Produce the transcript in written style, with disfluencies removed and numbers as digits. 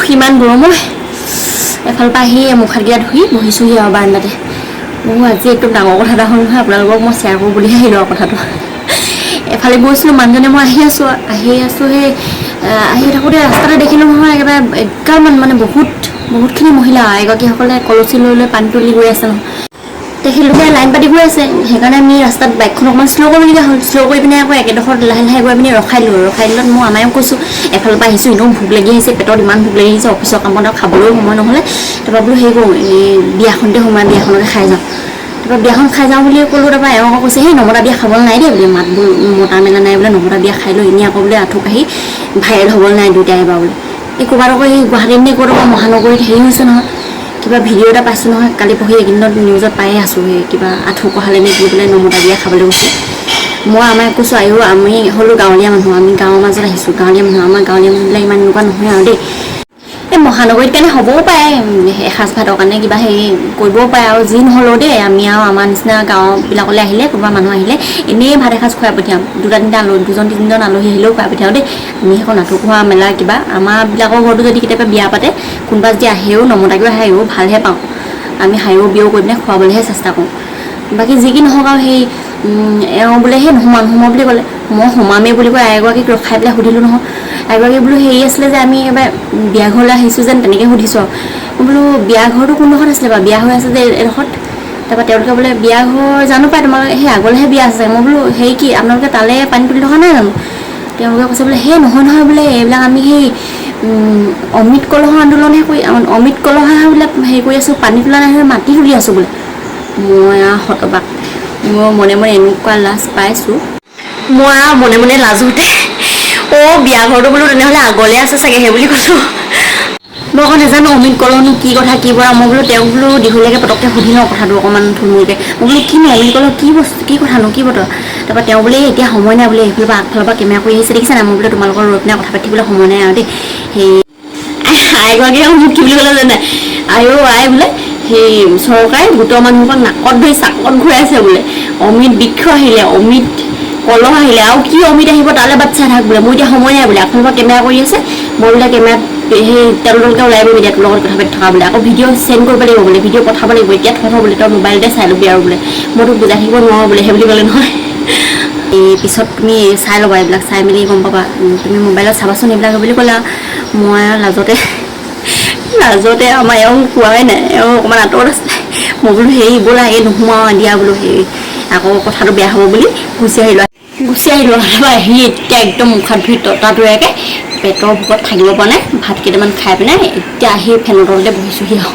কিমান গৰম হয় এফালৰ পৰা আহি মুখ হাত গিলা ধুই বহিছোহি আৰু বাৰান্দাতে মোৰ আজি একদম ডাঙৰ কথা এটা হ'ল নহয় আপোনালোকক মই শ্বেয়াৰ কৰোঁ বুলি আহিলোঁ আৰু কথাটো এফালে গৈছিলোঁ মানুহজনে মই আহি আছোঁ সেই আহি থাকোঁতে ৰাস্তাতে দেখিলোঁ নহয় একেবাৰে এগালমান মানে বহুতখিনি মহিলা এগৰাকীসকলে কলচী লৈ লৈ পানী তুলি গৈ আছে নহয় দেখিলোঁ লাইন পাতি গৈ আছে সেইকাৰণে আমি ৰাস্তাত বাইকখন অকণমান শ্ল' কৰিবলগীয়া হ'ল শ্ল' কৰি পিনে আকৌ একেডোখৰত লাহে লাহে গৈ পিনে ৰখাই দিলোঁ মই আমায়ো কৈছোঁ এফালৰ পৰা আহিছোঁ এনেও ভোক লাগি আহিছে পেটত ইমান ভোক লাগি আহিছে অফিচৰ কামত আৰু খাবলৈও সময় নহ'লে তাৰপৰা বোলো হেৰি কৰোঁ এই বিয়াখনতে সোমাই বিয়াখনকে খাই যাওঁ তাৰপৰা বিয়াখন খাই যাওঁ বুলি ক'লোঁ তাৰপৰা এওঁ আকৌ কৈছে সেই নমতা বিয়া খাবলৈ নাই দেই বোলে মাতবোৰ মতা মেলা নাই বোলে নমতা বিয়া খাই লৈ এনেই আকৌ বোলে আঁঠু কাঢ়ি ভাইৰেল হ'বলৈ নাই দুইটাই এবাৰ বোলে এই ক'ৰবাত আকৌ এই গুৱাহাটীত নে ক'ৰবাত মহানগৰীত হেৰি হৈছে নহয় কিবা ভিডিঅ' এটা পাইছোঁ নহয় কালি পঢ়ি এইকেইদিনত নিউজত পায়ে আছোঁ সেই কিবা আঁঠু কঢ়ালে নে কি বোলে নমতা বিয়া খাবলৈ গৈছে মই আমাক কৈছোঁ আমি হ'লোঁ গাঁৱলীয়া মানুহ আমি গাঁৱৰ মাজত আহিছোঁ গাঁৱলীয়া মানুহ আমাৰ গাঁৱলীয়া মানুহবিলাক ইমান এনেকুৱা নহয় আৰু দেই এই মহানগৰীত কাৰণে হ'বও পাৰে এসাঁজ ভাতৰ কাৰণে কিবা হেৰি কৰিবও পাৰে আৰু যি নহ'লেও দেই আমি আৰু আমাৰ নিচিনা গাঁওবিলাকলৈ আহিলে কোনোবা মানুহ আহিলে এনেই ভাত এসাঁজ খুৱাই পঠিয়াম দুজন তিনিজন আলহী আহিলেও খুৱাই পঠিয়াওঁ দেই আমি সেইখন আঁঠু কঢ়া মেলা কিবা আমাৰবিলাকৰ ঘৰতো যদি কেতিয়াবা বিয়া পাতে কোনোবা যদি আহেও নমতাকৈ আহেও ভালহে পাওঁ আমি হাইও বিয়েও কৰি পিনে খুৱাবলৈহে চেষ্টা কৰোঁ বাকী যি কি নহওক আৰু সেই এওঁ বোলে সেই নোসোমা বুলি ক'লে মই সোমামেই বুলি কৈ এগৰাকীক ৰখাই পেলাই সুধিলোঁ নহয় এগৰাকী বোলো হেৰি আছিলে যে আমি এবাৰ বিয়া ঘৰলৈ আহিছোঁ যেন তেনেকৈ সুধিছোঁ আৰু বোলো বিয়া ঘৰটো কোনডোখৰত আছিলে বাৰু বিয়া হৈ আছে যে এডোখৰত তাৰপৰা তেওঁলোকে বোলে বিয়া ঘৰ জানো পায় তোমালোকে সেই আগলৈহে বিয়া আছে মই বোলো হেৰি কি আপোনালোকে তালৈ পানী তুলি থকা নাই জানো তেওঁলোকে কৈছে বোলে সেই নহয় বোলে এইবিলাক আমি সেই অমৃত কলহ আন্দোলনহে কৰি অমৃত কলহে বোলে হেৰি কৰি আছোঁ পানী তোলা নাই মাটি তুলি আছোঁ বোলে মই আৰু হতবাক মই মনে মনে এনেকুৱা লাজ পাইছোঁ মই আৰু মনে মনে লাজোতে বিয়া ঘৰটো বোলো তেনেহ'লে আগলৈ আছে চাগে সেই বুলি কৈছোঁ মই আকৌ নাজানো অমৃত কলহনো কি কথা কি পৰা মই বোলো তেওঁক বোলো দীঘলীয়াকৈ পটককৈ সুধি লওঁ কথাটো অকণমান থুলমূলকৈ মই বোলো কিনো অমৃত কলহ কি বস্তু কি কথানো কি বতৰ তাৰপৰা তেওঁ বোলে এতিয়া সময় নাই বোলে এইফালৰ পৰা আগফালৰ পৰা কেমেৰা কৰি আহিছে দেখিছে নাই মই বোলে তোমালোকৰ ৰৈ পিনে কথা পাতিবলৈ সময় নাই আৰু দেই সেই আইগৰাকীয়ে মোক কি বুলি ক'লে জানে আই বোলে সেই চৰকাৰে গোটৰ মানুহক নাকত ধৰি চাকত ঘূৰাইছে বোলে অমৃত বৃক্ষ আহিলে অমৃত কলহ আহিলে আৰু কি অমৃত আহিব তালৈ বাট চাই থাক বোলে মোৰ এতিয়া সময় নাই বোলে আগফালৰ পৰা কেমেৰা কৰি আছে মই বোলে কেমেৰাত সেই তেওঁলোকে ওলাই গৈ এতিয়া তোৰ লগত কথা পাতি থকা বোলে আকৌ ভিডিঅ' চেণ্ড কৰিব লাগিব বোলে ভিডিঅ' পঠাব লাগিব এতিয়া থ'ব বোলে তই মোবাইলতে চাই ল'বি আৰু বোলে মই তোক বুজাই থাকিব নোৱাৰোঁ বোলে সেই বুলি ক'লে নহয় এই পিছত তুমি চাই ল'বা এইবিলাক চাই মেলি গম পাবা তুমি মোবাইলত চাবাচোন এইবিলাক বুলি ক'লে মই লাজতে আমাৰ এওঁ কোৱাই নাই এওঁ অকণমান আঁতৰত আছে মই বোলো হেৰি ব'লা এই নোসোমাওঁ দিয়া বোলো হেৰি আকৌ কথাটো বেয়া হ'ব বুলি গুচি আহিলোঁ আহি এতিয়া একদম মুখত ধুই ততাটোৱাকৈ পেটৰ ভোকত থাকিব পৰা নাই ভাত কেইটামান খাই পিনে এতিয়া আহি ফেনৰ তলতে বহিছোঁহি আৰু